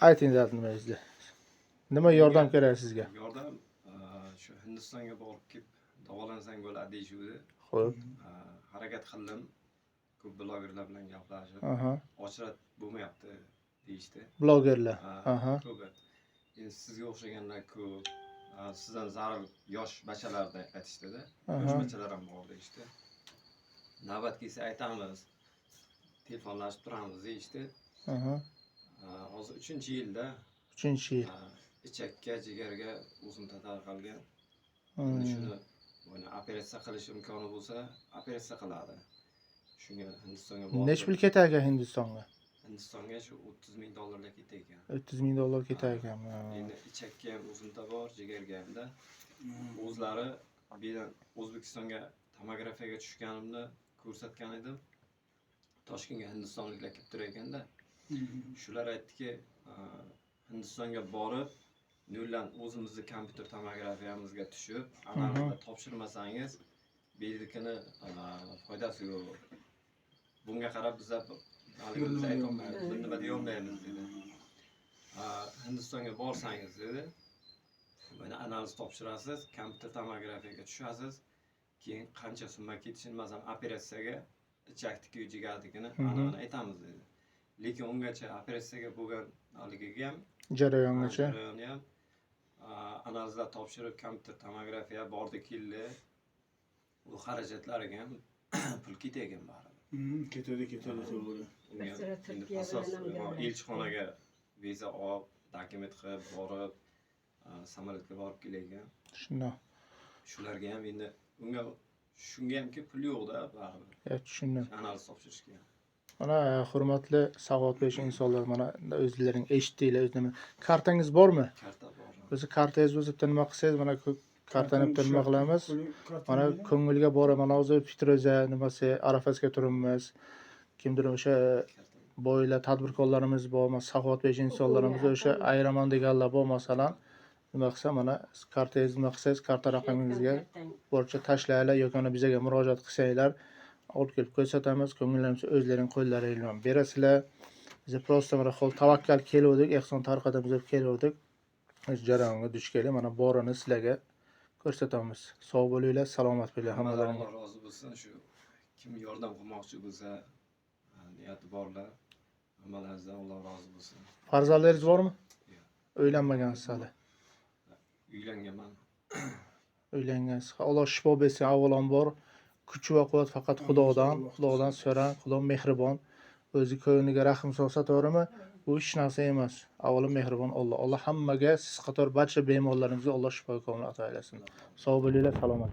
Ayting dardingizni. Nima yordam kerak sizga? Yordam shu Hindistonga borib kelib davolansang bo'ladi deyishuvdi. Xo'p. Harakat qildim. Ko'p blogerlar bilan gaplashib, Aha. ochrat bo'lmayapti deyishdi. Blogerlar. Aha. Ko'p. Endi sizga o'xshaganlar ko'p. Sizdan zarur yosh bachalarda aytishdida. Yosh bachalar ham bor deyishdi. Navbat kelsa aytamiz. Telefonlashib turamiz deyishdi. Aha. Hozir 3-yilda 3-yil. ichakka, jigarga o'simta tarqalgan. Shuni operatsiya qilish imkoni bo'lsa, operatsiya qiladi. Shunga Hindistonga bordim. Nech pul ketar ekan Hindistonga? Hindistonga shu $30,000 ketar ekan. $30,000 ketar ekan. Endi ichakka ham o'simta bor, jigarga hamda. O'zlari birdan O'zbekistonga tomografiyaga tushganimda ko'rsatgan edim. Toshkentga hindistonliklar kelib turar ekanda. Shular aytdiki, Hindistonga borib, noldan o'zimizni kompyuter tomografiyamizga tushib, analizda topshirmasangiz, berdikini foydasi yo'q. Bunga qarab biz haligimizni aytolmaymiz, biz nima deya olmaymiz dedi. Hindistonga borsangiz dedi, mana analiz topshirasiz, kompyuter tomografiyaga tushasiz, keyin qancha summa ketishini, masalan, operatsiyaga ichakdagi, jigardigini aniqini aytamiz dedi. Lekin ungacha operatsiyaga bo'lgan haligiga ham jarayongacha analizlar topshirib, kompyuter tomografiya bordi keldi. U xarajatlariga ham pul ketagan baribir. Ketadi to'g'ri. Elchixonaga viza olib, dokument qilib borib, samolyotga borib kelgan. Shundoq. Shularga ham endi unga shunga hamki pul yo'q-da baribir. Tushundim. Analiz topshirishga. Mana hurmatli savodbesh insonlar, mana o'zlaring eshitdinglar, o'zlari. Kartangiz bormi? Karta bor. O'zi kartangiz bo'lsa nima qilsangiz, mana kartani bitta nima qilamiz? Mana ko'ngilga borib, mana hozir Fitroza nimasi Arafasga turibmiz. Kimdir o'sha boylar, tadbirkorlarimiz bor, mana savodbesh insonlarimiz o'sha ayramon deganlar bor, masalan. Nima qilsa, mana kartangizni nima qilsangiz, karta raqamingizga borcha tashlaylar yoki bizga murojaat qilsanglar, olib kelib ko'rsatamiz. Ko'ngillarimiz o'zlaring qo'llaringiz bilan berasizlar. Biz prosta mana xol tavakkal keldik, ehson tarqatamiz deb keldik. O'sha jarayonga duch kelib, mana borini sizlarga ko'rsatamiz. Sog' bo'linglar, salomat bo'linglar hammalaringga. Alloh rozi bo'lsin. Shu kim yordam qilmoqchi bo'lsa, niyati borlar, hammalaringizdan Alloh rozi bo'lsin. Farzandlaringiz bormi? Yo'q. Uylanmagansiz hali. Uylanganman. Uylangansiz. Alloh shifo bersin, avvalambor kuch va quvvat faqat Xudodan so'rang. Xudo mehribon. O'zi ko'ngliga rahm solsa, to'g'rimi? Bu hech narsa emas. Avvalo mehribon Alloh. Alloh hammaga siz qator barcha bemorlarimizga Alloh shifo komil ato aylasin. Sog' bo'linglar, salomat.